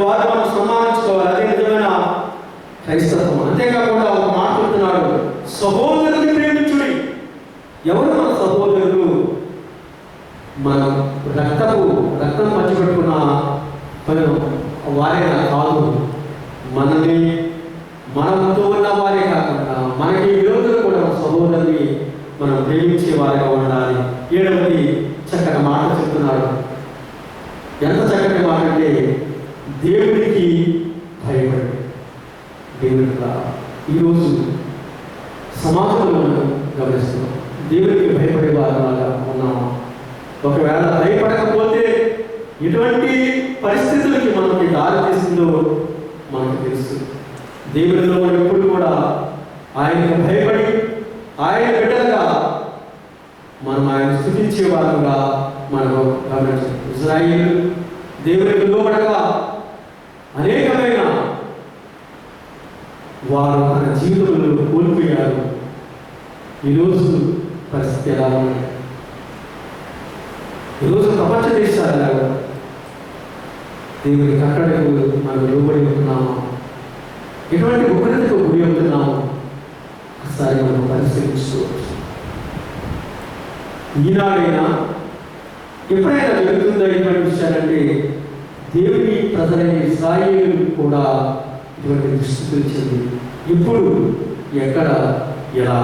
వారు మనం సన్మానించుకోవాలి. అదే నిజమైన క్రైస్తవం. అంతేకాకుండా ఒక మాట్లాడుతున్నాడు, సహోదరుని ప్రేమించుడి. ఎవరు మన సహోదరులు? మన రక్తం పంచిపెట్టుకున్న వారే కాదు, మనతో ఉన్న వారే కాకుండా మనకి విరోధులు కూడా సహోదరుని మనం ప్రేమించే వారిగా ఉండాలి. 7వది చక్కటి మాట చెప్తున్నాడు. ఎంత చక్కటి మాట అంటే, దేవుడికి భయపడి. దేవుడిగా ఈరోజు సమాజంలో మనం గమనిస్తున్నాం, దేవుడికి భయపడే వారిలాగా ఉన్నాము. ఒకవేళ భయపడకపోతే ఎటువంటి పరిస్థితులకి మనకి దారి తీస్తుందో మనకు తెలుసు. దేవుడిలో మనం ఎప్పుడు కూడా ఆయనకు భయపడి ఆయన బిడ్డలుగా మనం ఆయన స్తుతించే వారుగా మనం గమనించాం. ఇశ్రాయేలు దేవునికి లోబడగా అనేకమైన వారు తన జీవితంలో కోల్పోయారు. ఈరోజు పరిస్థితి ఎలా ఉంది? ఈరోజు ప్రపంచ దేశాలు దేవుని కట్టడకు మనం లోబడి ఉంటున్నాము. ఎటువంటి ఉగ్రతకు గురి అవుతున్నాము ఒకసారి మనం పరిశీలించుకోవచ్చు. ఈనాడైనా ఎప్పుడైనా జరుగుతుందో ఇటువంటి విషయాలంటే, దేవుని ప్రజలైన ఇశ్రాయేలు కూడా ఇటువంటి దృష్టి వచ్చింది. ఇప్పుడు ఎక్కడ ఎలా?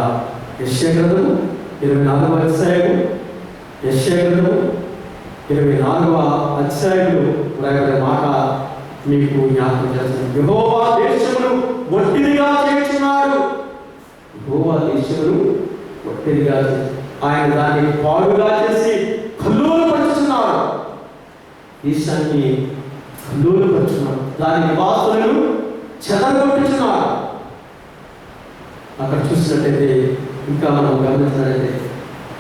యెషయా గ్రంథము 24వ అధ్యాయము, యెషయా గ్రంథము 24వ అధ్యాయంలో వ్రాయబడిన మాట మీకు జ్ఞాపకం చేస్తాను. యెహోవా దేశమును ఒట్టిదిగా చేస్తున్నాడు. యెహోవా దేశమును ఒట్టిదిగా ఆయన దాన్ని పాడుగా చేసి కల్లోలపరుచున్నాడు. దేశాన్ని కల్లోలపరుచున్నాడు. దాని నివాసులను చెదరగొట్టుచున్నాడు. అక్కడ చూసినట్టయితే, ఇంకా మనం గమనించినట్లయితే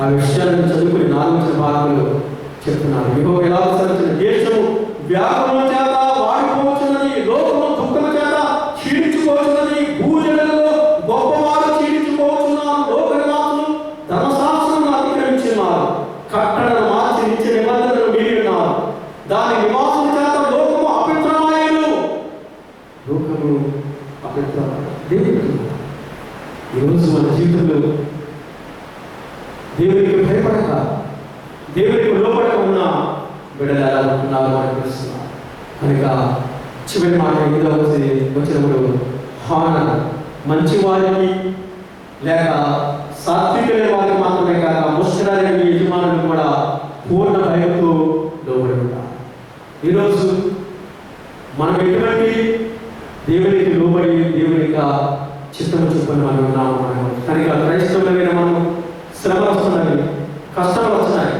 ఆ విషయాలను చదువుకుని 4వ భాగంలో చెప్తున్నారు. యెహోవా ఎలా సరిచిన దేశము వ్యాపము చేత వాడిపోవచ్చున్నది, లోకము దుఃఖము చేత క్షీణించుకోవచ్చున్నది, భూజనులలో గొప్పవారు క్షీణించుకోవచ్చున్నారు, లోక నివాసులు ధర్మశాస్త్రమును అతిక్రమించున్నారు, కట్టడను మార్చి నిత్య నిబంధనలు మీరిన్నారు, దాని నివాసుల చేత లోకము అపవిత్రమాయెను. లోకము అపవిత్రమాయెను. ఈరోజు మన జీవితంలో దేవునికి భయపడక, దేవునికి లోపడక ఉన్న బిడ్డలు ఎలా ఉంటున్నారు మనకు తెలుస్తున్నారు. కనుక చివరి మాట 8వ వచనములో, హాన మంచి వారికి లేక సాత్వికులైన వారికి మాత్రమే కాక ముష్కరాలైన యజమానులు కూడా పూర్ణ భయంతో లోబడి ఉంటారు. ఈరోజు మనం ఎటువంటి దేవునికి లోబడి దేవుని యొక్క చిత్తము చూపని మనం ఉన్నాము. కనుక క్రైస్తవులైన మనం శ్రమలు వస్తున్నాయి, కష్టాలు వస్తున్నాయి,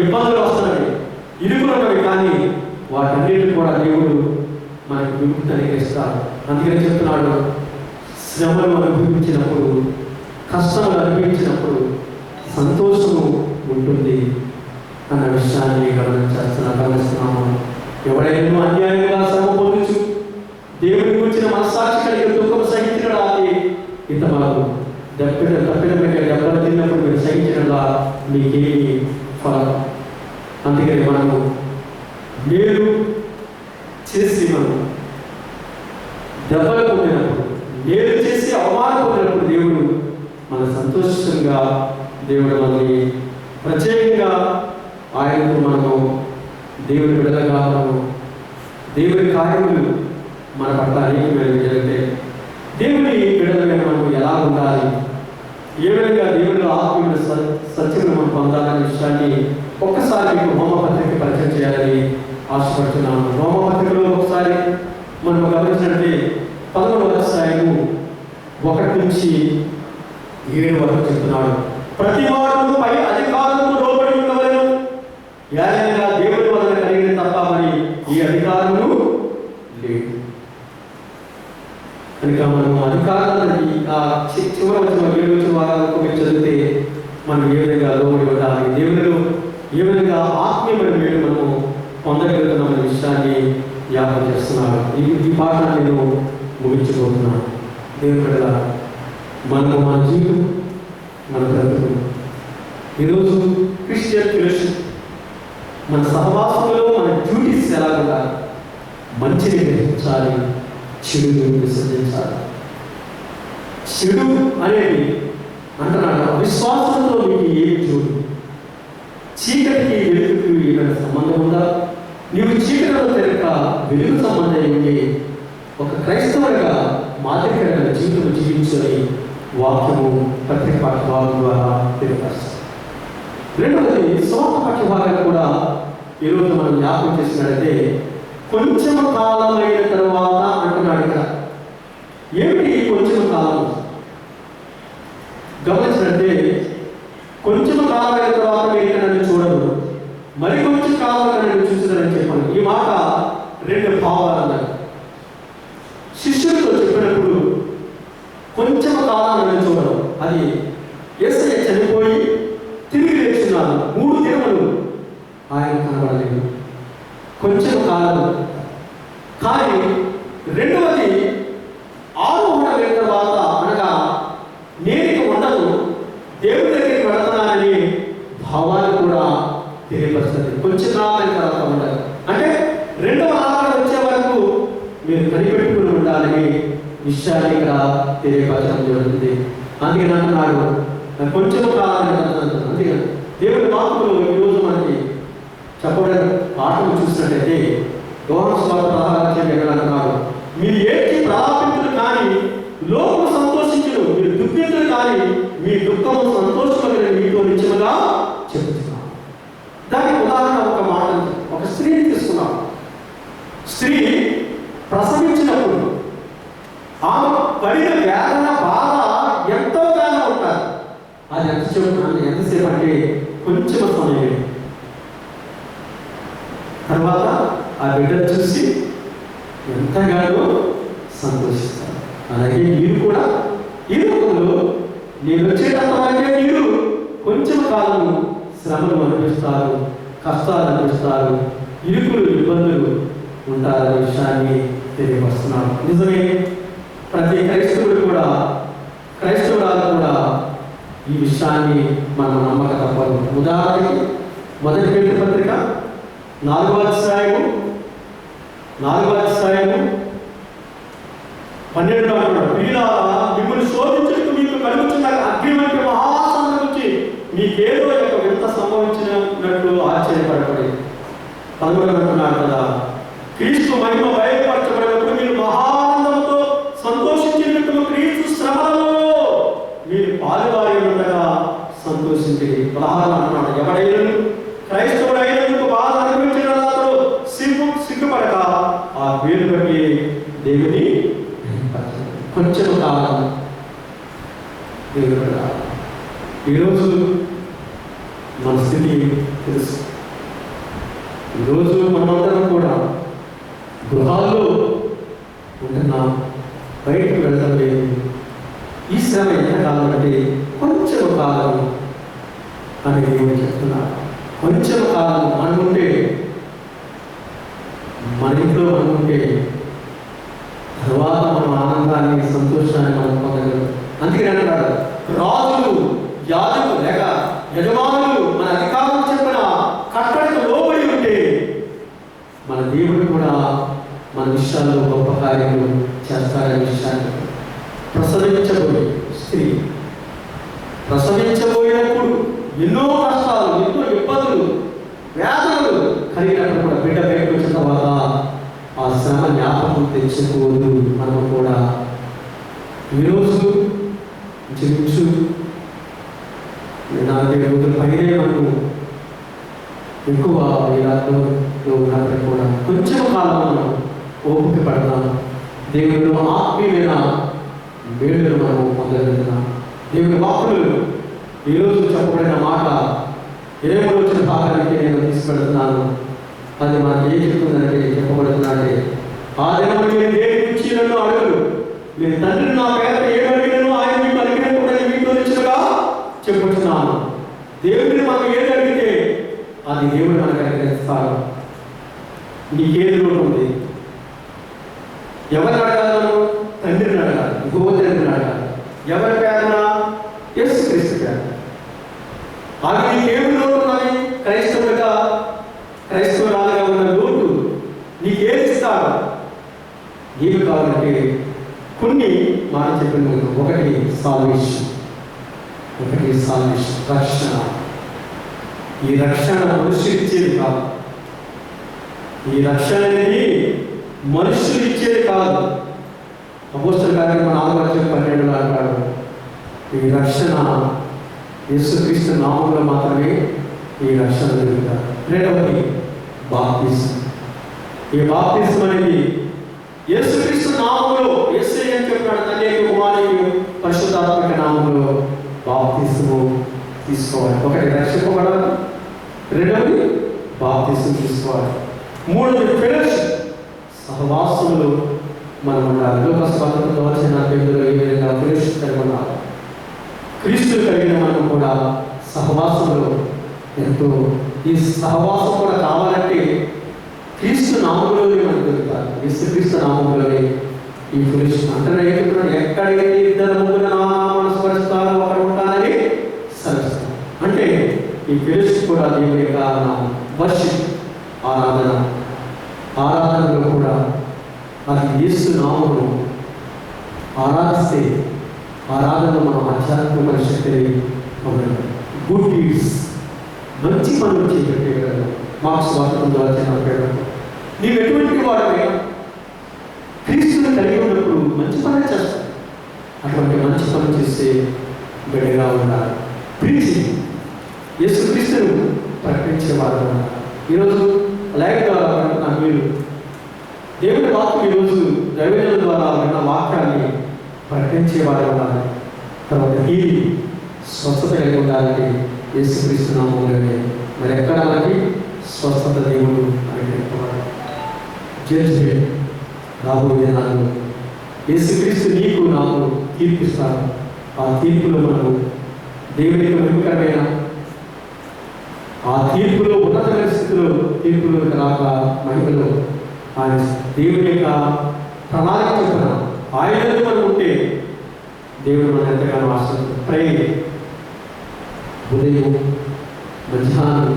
ఇబ్బందులు వస్తున్నాయి, ఇరుకులు ఉన్నవి. కానీ వాటన్నిటిని కూడా దేవుడు మనకు విముక్తి అనుగ్రహిస్తాడు. అందుకని చెప్తున్నాడు, శ్రమలు అనుభవించినప్పుడు, కష్టాలు అనుభవించినప్పుడు సంతోషము ఉంటుంది అన్న విషయాన్ని గమనిస్తున్నాము. ఎవడైనా అన్యాయంగా శ్రమ పొందుచు దేవుడి గురించిన మనస్సాక్షి కలిగి దుఃఖం సహించడానికి ఇంతవరకు దెబ్బలు తిన్నప్పుడు మీరు సహించడంలా మీకేమి ఫలం? అందుకని మనము మేలు చేసి మనం దెబ్బలు పొందినప్పుడు, మేలు చేసి అవమానం పొందినప్పుడు దేవుడు మన సంతోషంగా, దేవుడు మనల్ని ప్రత్యేకంగా ఆయనకు మనము దేవుడి బిడ్డలుగా మనము దేవుడి కార్యములు మన పట్ల అనేకమైన జరిగితే దేవుని బిడ్డలుగా మనము ఎలా ఉండాలి, ఏ విధంగా దేవుడిలో ఆత్మీయ సత్యమును మనం పొందాలనే విషయాన్ని ఒక్కసారి మీకు హోమపత్రిక పరిచయం చేయాలని ఆశపడుతున్నాను. హోమపత్రికలో ఒకసారి మనం గమనించినట్టే 11వ అధ్యాయము 1 నుంచి 7 వరకు చెప్తున్నాడు. ప్రతి వారు పై అధికారులకు లోబడి ఉండవలెను, ఏలైనా దేవుడి వలన కలిగిన తప్ప మరి ఈ అధికారము లేదు. కనుక మనం అధికారాలకి ఆ చివరి వచ్చిన 7 వచ్చిన వారాలకు మీరు చదివితే మనం ఏ విధంగా లోబడి ఉండాలి, దేవుడిలో ఏ విధంగా ఆత్మీయమైన మేలు మనము పొందగలుగుతున్న విషయాన్ని జ్ఞాపకం చేస్తున్నాడు. ఈ పాఠాన్ని నేను ముగించబోతున్నాను. దేవుని బిడ్డల, మనము మన జీవితం, మన బ్రతుకు ఈరోజు క్రిస్టియన్ ఫెలోషిప్, మన సహవాసంలో మన డ్యూటీస్ ఎలా ఉండాలి, మంచిని గ్రహించాలి, చెడుని విసర్జించాలి. చెడు అనేది అంటున్నాడు, అవిశ్వాసంతో మీకు ఏమి చూడు, చీకటికి వెలుగుకి ఏమైనా సంబంధం ఉందా? నీవు చీకటిలో తిరగక వెలుగు సంబంధం ఉంటే ఒక క్రైస్తవుడిగా మాదిరికరమైన జీవితం జీవించని వాక్యము పత్రిక పాఠభాగం ద్వారా తెలియపరుస్తారు. రెండవది స్వార్థ పాఠ్యభాగాలు కూడా ఈరోజు మనం జ్ఞాపకం చేసినట్లయితే కొంచెం కాలమైన తర్వాత అంటున్నాడు. ఇక్కడ ఏమిటి కొంచెం కాలం? గమనించినట్టే కొంచెం కాలమైన తర్వాత మీరు నన్ను చూడదు, మరి కొంచెం కాలం నన్ను చూసిందని చెప్పాను. ఈ మాట రెండు భావాలు అన్నారు. శిష్యులతో చెప్పినప్పుడు కొంచెం కాలం నన్ను చూడడం, అది యేసయ్య చనిపోయి తిరిగి లేచున్నాను 3 దినములు ఆయన కనబడలేదు, కొంచెం కాలం. కానీ రెండవది ఆరోహణ అయిన తర్వాత అనగా నేను ఉండదు, దేవుడి దగ్గరికి వెళుతున్నానని భావాన్ని కూడా తెలియపరుస్తుంది. కొంచెం కాలం తర్వాత ఉండదు అంటే రెండవ ఆరోహణ వచ్చే వరకు మీరు కనిపెట్టుకుని ఉండాలని విషయాన్ని ఇక్కడ తెలియపరచడం జరుగుతుంది. అందుకని అంటున్నాడు కొంచెం కాలం. అందుకని దేవుడి వాక్కులు ఈరోజు మనకి చెప్పడం పాఠం చూసినట్టయితే యోహాను సువార్త 16 అంటున్నాడు, మీరు ఏడ్చి ప్రలాపించులు కానీ లోకము సంతోషించును, మీరు దుఃఖించులు కానీ మీ దుఃఖము సంతోషమైన మీతో నిత్యముగా చెబుతున్నాను. దానికి ఉదాహరణ ఒక మాట, ఒక స్త్రీని తీసుకున్నాం. స్త్రీ ప్రసవించినప్పుడు ఆమె పడిన వేదన బాధ ఎంతోగానో ఉంటారు. అది ఎంతసేపు అంటే కొంచెం సమయం. తర్వాత ఆ బిడ్డను చూసి ఎంతగానో సంతోషిస్తారు. అలాగే మీరు కూడా ఈ లోకంలో నేను వచ్చేటంత వరకే మీరు కొంచెం కాలం శ్రమలు అనిపిస్తారు, కష్టాలు అనిపిస్తారు, ఇరుకులు ఇబ్బందులు ఉంటారనే విషయాన్ని తెలియపరుస్తున్నాను. నిజమే, ప్రతి క్రైస్తవుడు కూడా క్రైస్తవురాలు కూడా ఈ విషయాన్ని మనం నమ్మక తప్పదు. ఉదాహరణకి మొదటి పేతురు పత్రిక 4వ అధ్యాయము 12వ అంటున్నాడు, ప్రియులారా మిమ్మల్ని శోధించుటకు మీకు కలుగుతున్న అగ్ని వంటి మహాసంధ గురించి మీకేదో యొక్క వింత సంభవించినట్లు ఆశ్చర్యపడబడి 11వ అంటున్నాడు కదా, క్రీస్తు మహిమ బయలుపరచబడినప్పుడు మీరు మహానందంతో సంతోషించినట్లు క్రీస్తు శ్రమలలో మీరు పాలువారి ఉండగా సంతోషించి. 16 అంటున్నాడు, ఎవడైనా క్రైస్తవుడైనందుకు బాధ అనుభవించిన సిగ్గుపడక ఆ వేలు బట్టి దేవుని కొంచెం కాలం దేవుడు. ఈరోజు మన స్థితి తెలుసు. ఈరోజు మనమందరం కూడా గృహాల్లో ఉంటున్నాం, బయటకు వెళ్తాం లేదు. ఈ శ్రమ ఎంతకాలం అంటే కొంచెం కాలం అని దేవుడు చెప్తున్నారు. కొంచెం కాలం అనుకుంటే మన ఇంట్లో అనుకుంటే తర్వాత మనం ఆనందాన్ని సంతోషాన్ని మనం పొందగలం. అందుకని అంటారు, రాజులు యాజకులు లేక యజమానులు మన అధికారులు చెప్పిన కట్టడకు లోబడి ఉంటే మన దేవుడు కూడా మన విషయాల్లో గొప్ప కార్యములు చేస్తారనే విషయాన్ని. ప్రసవించబోయే స్త్రీ ప్రసవించబోయినప్పుడు ఎన్నో కష్టాలు, ఎన్నో ఇబ్బందులు, వేదనలు కలిగినప్పుడు కూడా బిడ్డ బయటకు వచ్చిన తర్వాత ఆ శ్రమ జ్ఞాపకం తెచ్చుకోదు. మనం కూడా ఈరోజు జీవించు 40 రోజుల పైనే మనం ఎక్కువ ఇలాలో ఉన్నప్పుడు కూడా కొంచెం కాలం మనం ఓపిక పడతాం. దేవుడు ఆత్మీయమైన వేడుకలు మనం పొందగలుగుతున్నాం. దేవుని వాక్కులు ఈరోజు చెప్పబడిన మాట 20వ వచ్చిన భాగానికి నేను తీసుకెళ్తున్నాను. అది మనకి ఏం చెప్తుందంటే, చెప్పబడుతున్నాడే, ఆ దినమున మీరు దేని గురించి నన్ను అడుగులు, మీరు తండ్రిని నా పేర ఏమడిగినను ఆయన మీకు అడిగినప్పుడు మీతో నిశ్చయగా చెప్పుతున్నాను. దేవుడిని మనం ఏది అడిగితే అది దేవుడు మనకు అనుగ్రహిస్తాడు. నీకేది లోటు ఉంది? ఎవరిని అడగాలను? తండ్రిని అడగాలి, గోవ తండ్రిని అడగాలి. ఎవరి పేరున? యేసుక్రీస్తు పేరు. అది నీకేమి లోటు ఉన్నది? క్రైస్తవురాలుగా ఉన్న లోటు నీకేది ఇస్తాడు? ఏమి కావాలంటే కొన్ని మాట చెప్పిన ఒకటి సాల్వేషన్, రక్షణ. ఈ రక్షణ మనుషులు ఇచ్చేది కాదు. ఈ రక్షణ అనేది మనుషులు ఇచ్చేది కాదు. అపోస్తలుల కార్యము 4:12 అంటాడు, ఈ రక్షణ యేసుక్రీస్తు నామములో మాత్రమే ఈ రక్షణ జరుగుతారు. రెండవది బాప్తిసం. ఈ బాప్తిసం అనేది యేసుక్రీస్తు నామములో, యేసయ్య అని చెప్పాడు, తండ్రి కుమారుని పరిశుద్ధాత్మక నామములో బాప్తిసము తీసుకోవాలి. ఒకటి రక్షింపబడాలి, రెండవది బాప్తిసం తీసుకోవాలి, మూడవది ఫెలోషిప్, సహవాసములు మనం ఉండాలి. లోకస్ 19:40 ఏ విధంగా ఫెలోషిప్ కలిగి ఉండాలి. క్రీస్తు కలిగిన మనం కూడా సహవాసంలో ఎంతో, ఈ సహవాసం కూడా కావాలంటే క్రీస్తు నామములోనే మనకు దొరుకుతారు. యేసుక్రీస్తు నామములోనే ఈ ఫెలోషిప్ అంటే ఎక్కడైతే ఇద్దరు ముగ్గురు నా నామమును స్మరిస్తారో అక్కడ ఉంటానని సరిస్తాం. అంటే ఈ ఫెలోషిప్ కూడా దేవుని యొక్క నామం. వర్షిప్, ఆరాధనలో కూడా అది యేసు నామమును ఆరాధిస్తే ఆరాధనలో మనం ఆధ్యాత్మిక శక్తిని పొందగలం. గుడ్ డీడ్స్, మంచి పనులు చేయగలం. మార్క్స్ 1:40 నీవు ఎటువంటి వాడమే క్రీస్తుని కలిగి ఉన్నప్పుడు మంచి పనులు చేస్తాం. అటువంటి మంచి పనులు చేస్తే గడిగా ఉండాలి. ప్రీచింగ్, యేసుక్రీస్తును ప్రకటించేవారు ఉండాలి. ఈరోజు లైవ్ ద్వారా మీరు దేవుని వాక్యం ఈరోజు దైవజనుల ద్వారా విన్న వాక్యాన్ని ప్రకటించేవారు ఉండాలి. తర్వాత ఈ స్వస్థత కలిగి ఉండాలంటే యేసుక్రీస్తు నామములోనే. మరి ఎక్కడ మనకి స్వస్థత దేవుడు అనుగ్రహింపబడాలి. జడ్జిమెంట్ రాబోయే దినాల్లో యేసుక్రీస్తు నీకు నాకు తీర్పిస్తాను. ఆ తీర్పులో మనము దేవునికి మహిమకరమైన ఆ తీర్పులో ఉన్నతమైన స్థితిలో తీర్పులో రాక మహిమలో ఆయన దేవుని యొక్క ప్రణాళిక చెప్పిన ఆయనతో మనం ఉంటే దేవుడు మనం ఎంతగానో ఆశిస్తాడు. ఉదయం, మధ్యాహ్నం,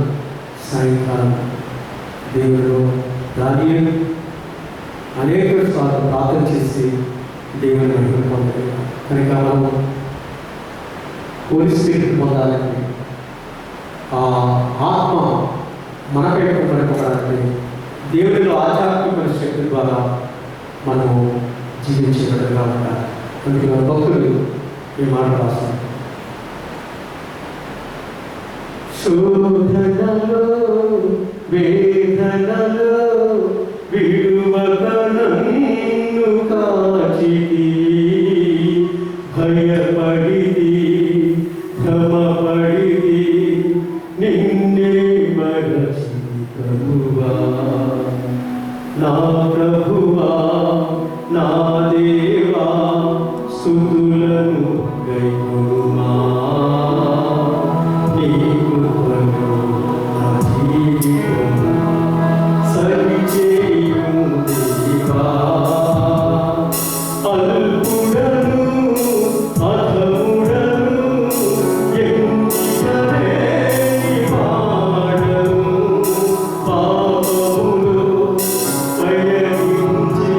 సాయంకాలం దేవుడు దాని అనేక సార్లు ప్రార్థన చేసి దేవుని మహిమ పొందాలి. కనుక మనం హోలీ స్పిరిట్ పొందాలంటే, ఆ ఆత్మ మనపై పడిపోవడానికి దేవునిలో ఆధ్యాత్మిక శక్తి ద్వారా మనము జీవించేటట్టుగా ఉండాలి. అందుకే మన భక్తులు ఈ మాట రాస్తారు. శోధనలో వేదనలో విడువక నన్ను కాచితి, భయపడిది భ్రమపడిది నిన్నే మరచి ప్రభువా, నా ప్రభువా నా దేవా స్తుతులను గైకొనుమా, నీ కృపను నా జీవితము సరిచేయుము దేవా. అల్పుడను అధముడను ఎంచికలేని వాడను, పాపములో పయనించి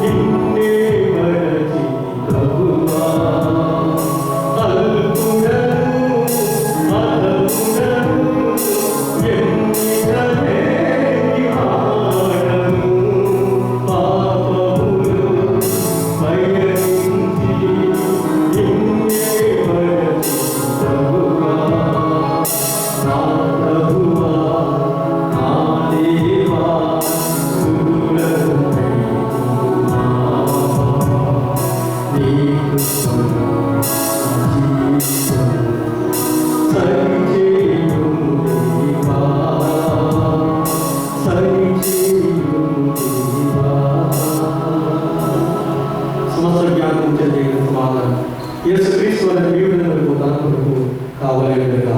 నిన్నే మరచి ప్రభువా. అల్పుడను అధముడను ఎంచికలేని వాడను, పాపములో పయనించి నిన్నే మరచి ప్రభువా. నా ప్రభువా నా దేవా స్తుతులను గైకొనుమా, నీ కృపను నా జీవితము సరిచేయుము దేవా, సరిచేయుము దేవా. సమస్త జ్ఞానం తెలియని సమాధానం యేసుక్రీస్తు వారి జీవితంలో తన కొరకు కావలేదుగా.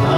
నా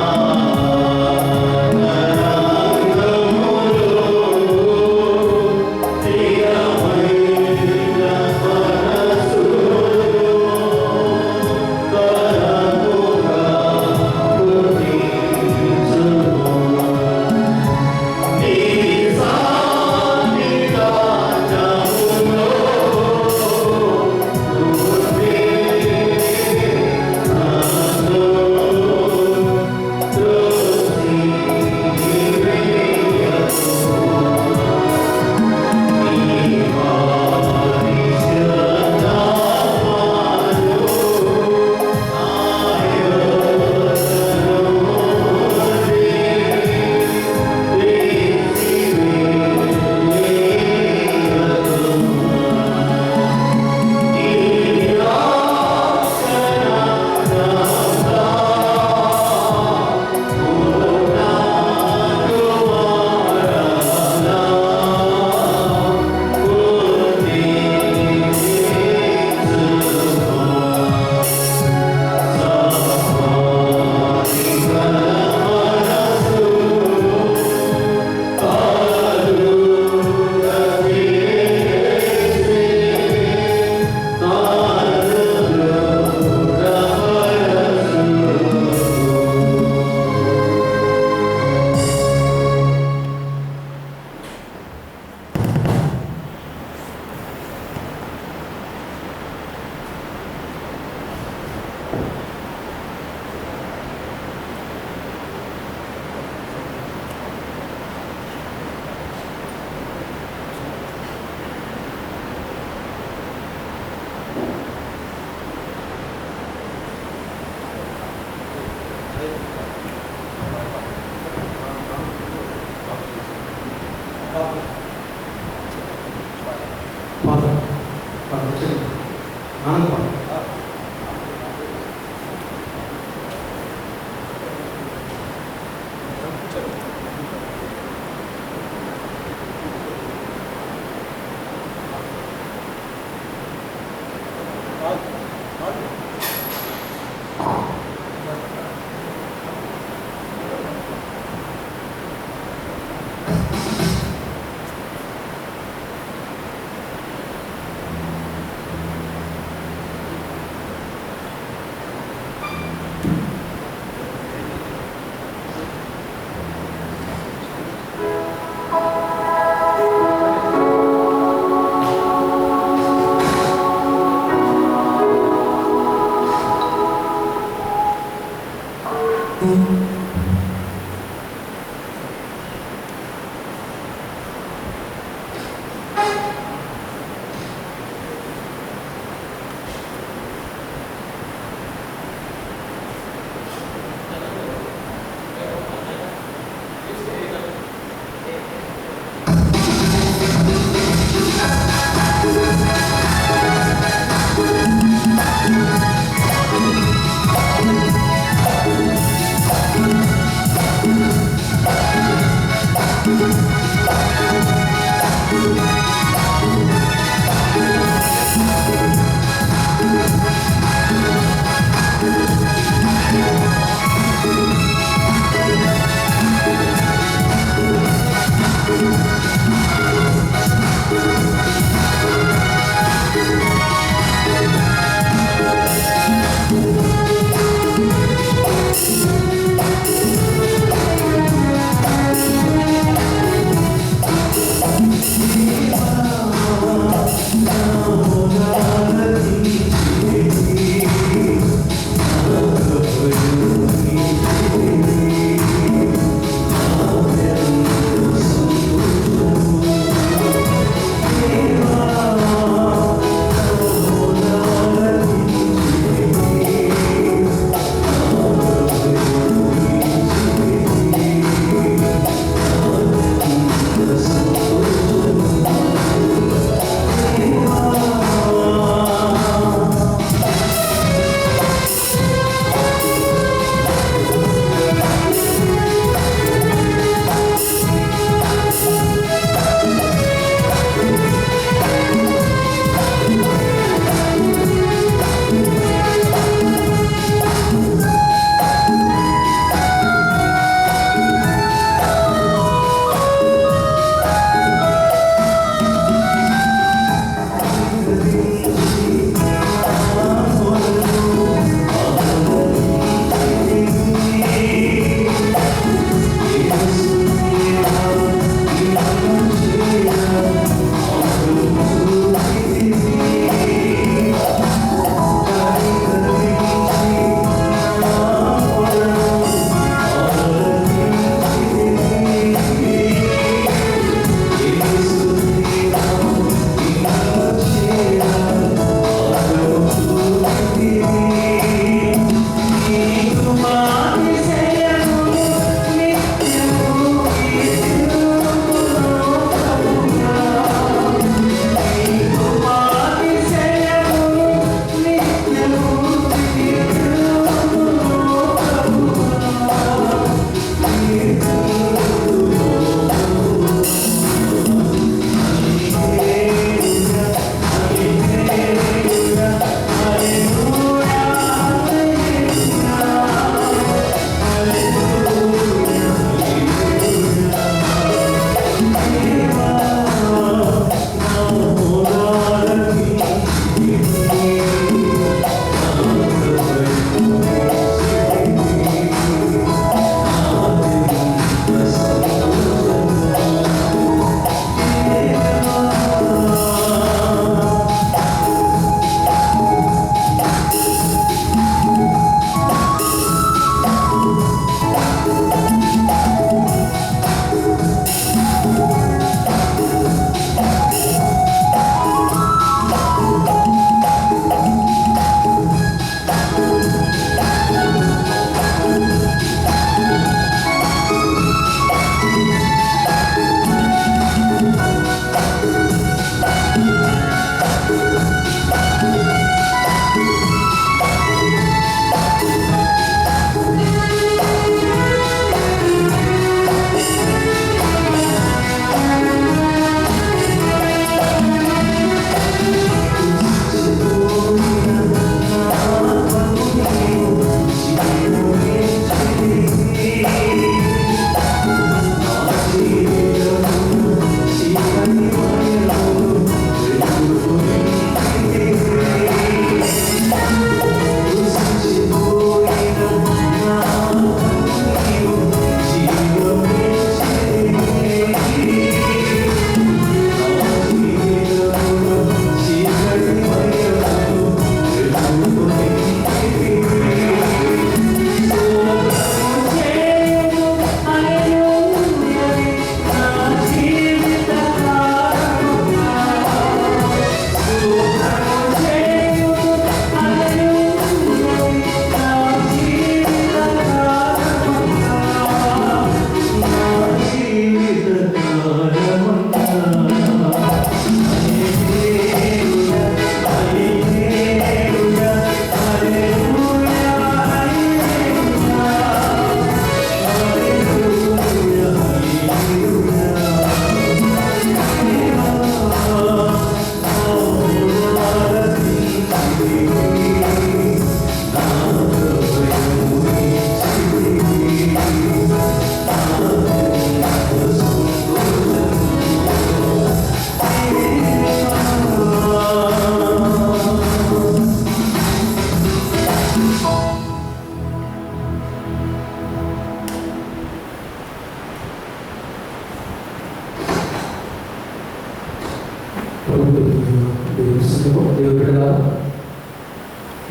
దేవుడు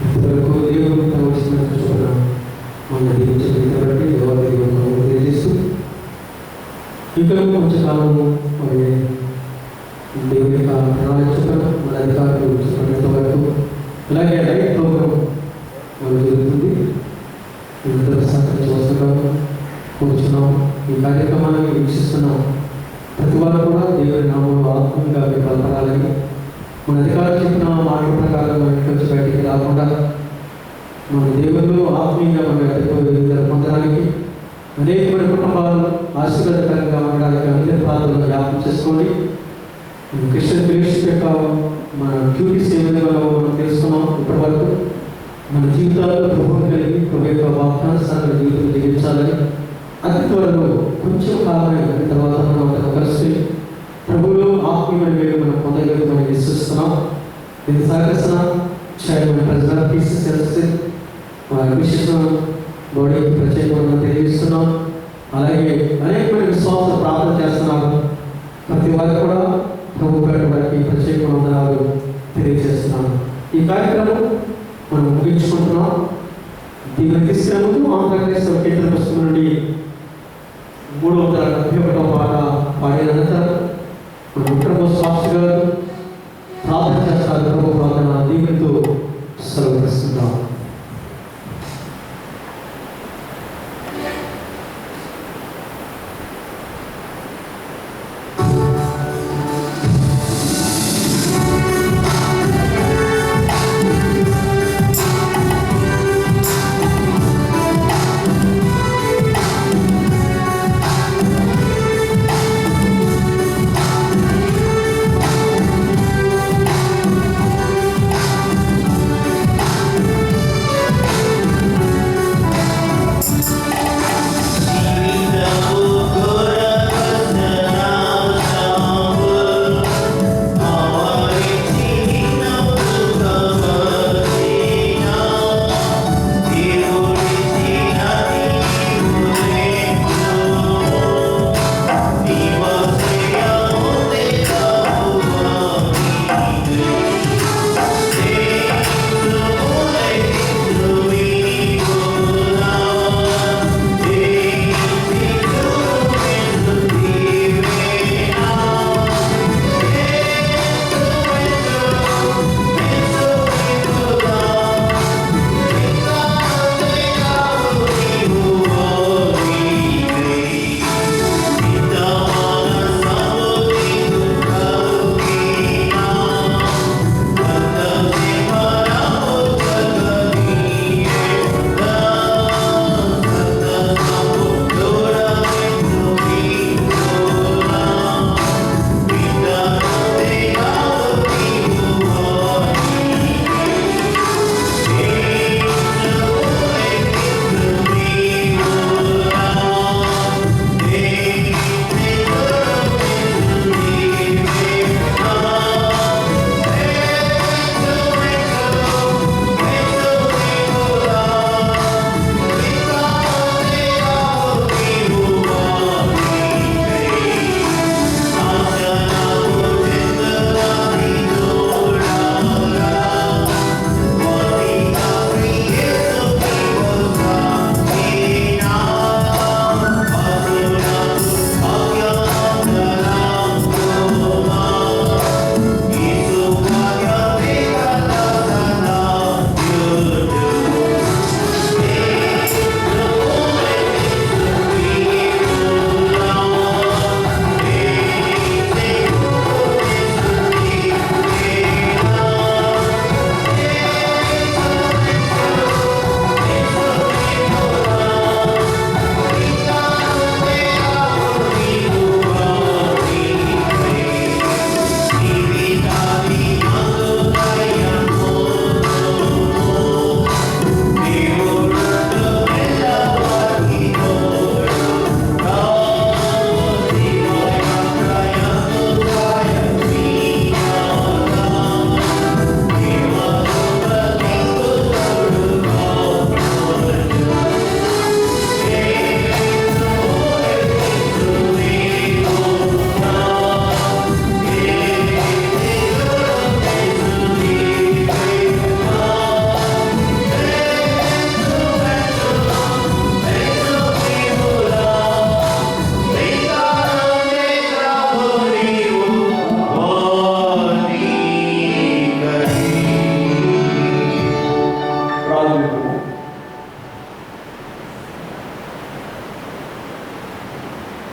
ఇంతవరకు దేవుడు తన వచ్చిన చూడ మన దీవించబట్టి దేవాలయం తెలియజేస్తూ ఇంకా కొంచెం కాలము మరి దేవుని యొక్క ప్రణాళిక చెప్పడం మన అధికారులు చెప్పినంత వరకు అలాగే రైట్ ప్రోగ్రాం మనకు జరుగుతుంది. ఇద్దరు సహకరించి వస్తున్నాము, కూర్చున్నాం. ఈ కార్యక్రమాన్ని వీక్షిస్తున్నాం. ప్రతి వారు కూడా దేవుని నామంలో ఆత్మీయంగా మీరు బలపడాలని, మన అధికారులు చెప్పిన మాటల ప్రకారం మన ఇంటి నుంచి బయటికి రాకుండా మన దేవుళ్ళు ఆత్మీయంగా మనం పొందడానికి అనేకమైన కుటుంబాలు ఆశీర్వాదకరంగా ఉండడానికి అందరి ప్రాంతాలను జ్ఞాపకం చేసుకోండి. క్రిస్టియన్ ఫెలోషిప్ యొక్క మన డ్యూటీస్ ఏ విధంగా మనం తెలుసుకున్నాం. ఇప్పటి వరకు మన జీవితాల్లో ప్రభుత్వం కలిగి ప్రభు యొక్క వాగ్దానాన్ని జీవితం జీవించాలని అతి త్వరలో కొంచెం కాలమైన తర్వాత మనం అందరం కలిసి ప్రభువులో ఆత్మీయమైన వేలు మనం పొందగలుగుతామని విశ్వసిస్తున్నాం. ఇది సహకరిస్తున్న చైర్మన్ ప్రెసిడెంట్ పిసిసి విశేషం బాడీకి ప్రత్యేకంగా తెలియజేస్తున్నాం. అలాగే అనేకమైన విశ్వాసాలు ప్రార్థన చేస్తున్నారు. ప్రతి వారికి కూడా ప్రభు పేట వారికి ప్రత్యేకమైన వందనాలు తెలియజేస్తున్నాం. ఈ కార్యక్రమం మనం ముగించుకుంటున్నాం. దీన్ని తీసుకురాము ఆంధ్రప్రదేశ్ కేంద్ర పుస్తకం నుండి 371వ పాట పాడిన అనంతరం మన ఉత్తరబోస్ శాస్త్రి గారు ప్రార్థన చేస్తారు. ప్రభు ప్రార్థన దీనితో సెలవుస్తున్నాం.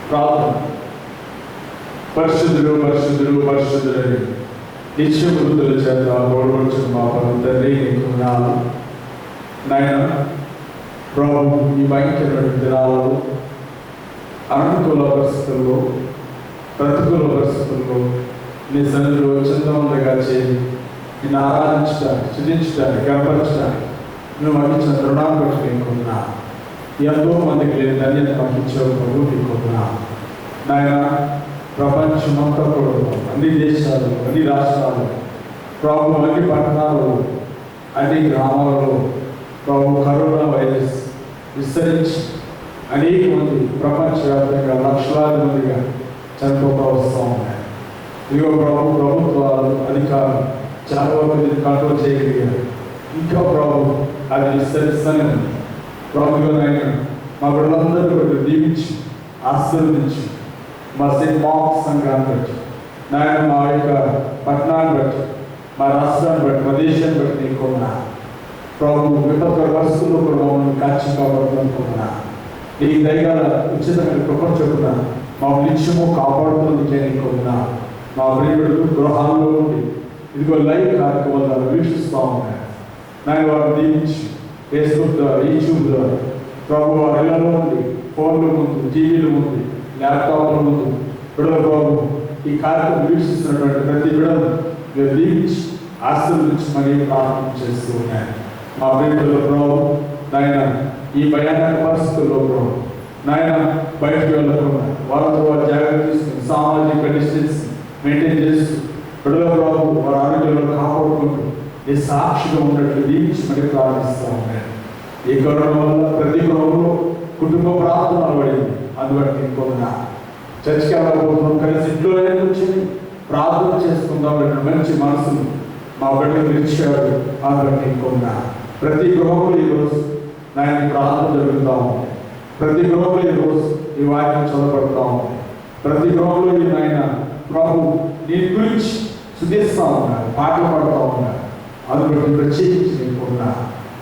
ప్రార్థన. పరిశుద్ధుడు పరిశుద్ధుడు పరిశుద్ధుడని నిత్య వృద్ధుల చేత గౌరవించిన మా పరమ తండ్రి నీకు వందనాలు. నాయన ప్రభు, ఈ భయంకరమైన దినాలలో అనుకూల పరిస్థితుల్లో, ప్రతికూల పరిస్థితుల్లో నీ సన్నిధిలో చందవంతంగా చేరి నిన్ను ఆరాధించడానికి, స్తుతించడానికి, గర్పరచడానికి నువ్వు అందించిన రుణాన్ని బట్టి నీకు వందనాలు. ఎంతో మందికి లేని ధన్యత మాకు ఇచ్చావు ప్రభు, నీకు వందనాలు. నాయన ప్రపంచమంతా కూడా అన్ని దేశాలు, అన్ని రాష్ట్రాలు ప్రభు, అన్ని పట్టణాలలో, అన్ని గ్రామాలలో ప్రభు కరోనా వైరస్ విస్తరించి అనేక మంది ప్రపంచవ్యాప్తంగా లక్షలాది మందిగా చనిపోతూ వస్తూ ఉన్నాయి. ఇదిగో ప్రభు, ప్రభుత్వాలు, అధికారులు చాలా మంది కంట్రోల్ చేయగలిగారు. ఇంకా ప్రభు అది విస్తరిస్తూనే ఉంది. ప్రభుత్వం మా బిడ్డలందరూ కూడా దీవించి ఆశీర్వదించి మా సెయింట్ మార్క్స్ సంఘాన్ని బట్టి, నాయన మా యొక్క పట్టణాన్ని బట్టి, మా రాష్ట్రాన్ని బట్టి, మా దేశాన్ని బట్టి నీకున్నా ప్రభు, విపత్కర పరిస్థితుల్లో కూడా మమ్మల్ని కాచి కాపాడుతున్నా నీ దయగల ఉచితమైన ప్రపంచకున్నా మా నిత్యము కాపాడుతున్నకే నీకున్నా. మా ప్రియుడు గృహాల్లో ఉండి ఇదిగో లైవ్ కార్యక్రమాల ద్వారా వీక్షిస్తూ ఉన్నాయి. నాయన వారిని దీవించి ఫేస్బుక్ ద్వారా, యూట్యూబ్ ద్వారా ప్రభు వారి ఇళ్లలో ఉండి ఫోన్ల ముందు, టీవీల ముందు, ల్యాప్టాప్ల ముందు బిడ్డల ప్రభు ఈ కార్యక్రమం వీక్షిస్తున్నటువంటి ప్రతి బిడ్డను మీరు దీవించి ఆశీర్వదించి మరీ ప్రార్థన చేస్తూ ఉన్నాయి. మా ప్రియుల ప్రభు, నాయన ఈ భయానక పరిస్థితుల్లో ప్రభు, నాయన బయటకు వెళ్ళకుండా వాళ్ళతో వారు జాగ్రత్త తీసుకుని సామాజిక డిస్టెన్స్ మెయింటైన్ చేస్తూ బిడ్డల ప్రభు వారి ఆరోగ్యంలో కాపాడుకుంటూ ఈ సాక్షిగా ఉన్నట్లు దీవించి మరీ ప్రార్థిస్తూ ఉన్నాయి. ఈ కరోనా వల్ల ప్రతి గృహంలో కుటుంబ ప్రార్థన పడింది. అందుబట్టి ఇంకొక చర్చికి వెళ్ళకపోతున్నాం, కలిసి ఇంట్లో కూర్చొని ప్రార్థన చేసుకుందాం మంచి మనసును మా బిడ్డలు ఇచ్చాడు. అందుబట్టి ఇంకొక ప్రతి గృహంలో ఈరోజు నాయన ప్రార్థన జరుగుతూ ఉంది. ప్రతి గృహంలో ఈరోజు ఈ వాక్యం చదవబడుతూ ఉంది. ప్రతి గృహంలో ఈ నాయన ప్రభు నీ గురించి స్తుతిస్తూ ఉన్నారు, పాటలు పాడుతూ ఉన్నారు. అందుబట్టి ప్రత్యేకించి నీకున్నా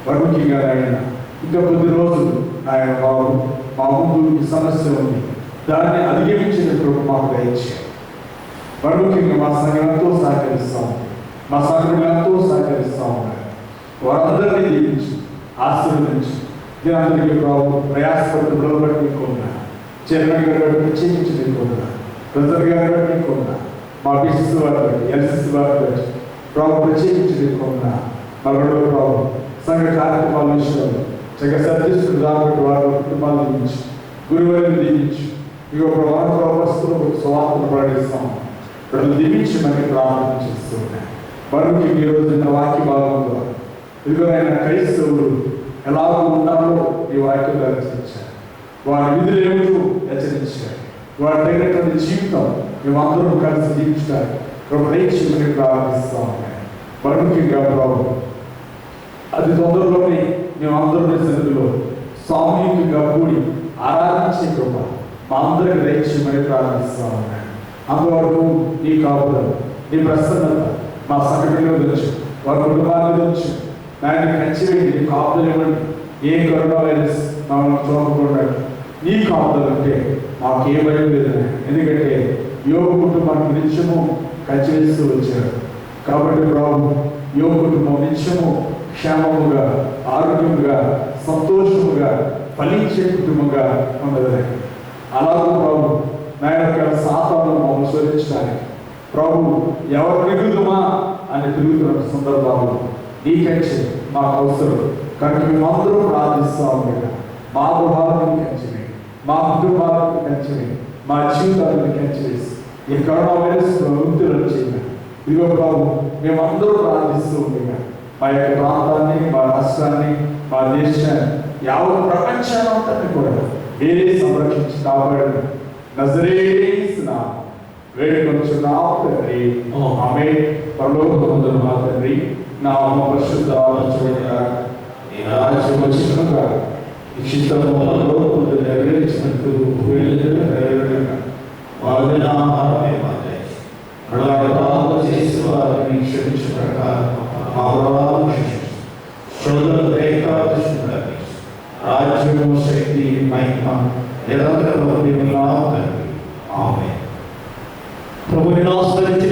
వరుణిగా ఆయన ఇంకా కొద్ది రోజులు ఆయన బాబు మా ముందు సమస్య ఉంది, దాన్ని అధిగమించినట్లు మాకు దయచేయాలి. వరుణిగా మా సంఘం ఎంతో సహకరిస్తూ ఉంది, మా సంఘం ఎంతో సహకరిస్తూ ఉన్నారు. వారందరినీ దీవించి ఆశీర్వదించి దీనందరికీ ప్రభు ప్రయాసపడుతూ బట్టి నీకున్నా. చైర్మన్ గారు బట్టి ప్రత్యేకించి నీకున్నా. ప్రజలు గారు బట్టి నీకున్నా. మా బిసిసి వారి బట్టి, ఎల్సిసి వారి బట్టి ప్రభు ప్రత్యేకించి నీకున్నా. మా గొడవ ప్రభు సంఘ కార్యక్రమాల విషయంలో చక్కగా సర్దిస్తున్న దాబట్టి వారి కుటుంబాలను దీవించి, గురువారిని దీవించి, ఇక వస్తువులు స్వార్థను ప్రకటిస్తాం. ఇప్పుడు దీవించి మనకి ప్రార్థన చేస్తూ ఉన్నాయి. మరొక ఈరోజు నిన్న వాక్య భాగంలో ఇదిగోనైనా క్రైస్తవులు ఎలాగో ఉండాలో ఈ వాక్యంలో హెచ్చరించారు. వారి విధులు ఏమిటో హెచ్చరించారు. వారి తగినటువంటి జీవితం మేమందరం కలిసి జీవించడానికి ప్రయత్నించి ప్రారంభిస్తూ ఉన్నాయి. మరొకగా ప్రభు అతి తొందరలోనే మేమందరం సన్నిధిలో సామూహికంగా కూడి ఆరాధించే కృప మా అందరికి దయచేయమని ప్రార్థిస్తూ ఉన్నాయి. అందువరకు నీ కాపుదల, నీ ప్రసన్నత మా సంఘటనలో తెచ్చు, వారి కుటుంబాన్ని తెచ్చు. నాయన కంచి వేయండి, నీ కాపుదలు ఇవ్వండి. ఏ కరోనా వైరస్ మమ్మల్ని చూడకుండా నీ కాపుదలు అంటే మాకు ఏ భయం లేదు. ఎందుకంటే యోగ కుటుంబానికి నిత్యము కంచి వేస్తూ వచ్చారు. కాబట్టి ప్రభు యోగ కుటుంబం నిత్యము క్షేమముగా, ఆరోగ్యముగా, సంతోషముగా ఫలించే కుటుంబంగా ఉండదు. అలాగే ప్రభు నాయన సాతాను మమ్మల్ని శోధించడానికి ప్రభు ఎవరు మిగులుమా అని తిరుగుతున్న సందర్భాలు నీకంటే మాకు అవసరం. కనుక మేమందరూ ప్రార్థిస్తూ ఉండగా మా గృహాలను కంచివేయి, మా కుటుంబాలను కంచివేయి, మా జీవితాలను కంచివేసి ఈ కరోనా వైరస్ వృత్తులను చేయాలి. ఇదిగో ప్రభు మేమందరూ ప్రార్థిస్తూ ఉండగా మా యొక్క ప్రాంతాన్ని, మా రాష్ట్రాన్ని, మా దేశాన్ని, యావత్ ప్రపంచాన్ని కూడా వేరే సంరక్షించి కాపాడు నజరేయుని వేడుకొంచున్నాము తండ్రి. ఆమేన్. పరలోకమందున్న మా తండ్రి, నామము పరిశుద్ధపరచబడుగాక, నీ రాజ్యము వచ్చుగాక, నీ చిత్తము పరలోకమందు నెరవేర్చినట్టు భూమిలో నెరవేరుగాక. మా దిన ఆహారమే మాకు దయచేయి. పాపము చేసిన వారిని క్షమించు ప్రకారం మా పాపములను క్షమించు. శోధనకు రాజ్యము, శక్తి, మహిమ నిరంతరము నీవు తండ్రి. బిడ్డను ఆస్వాదించండి.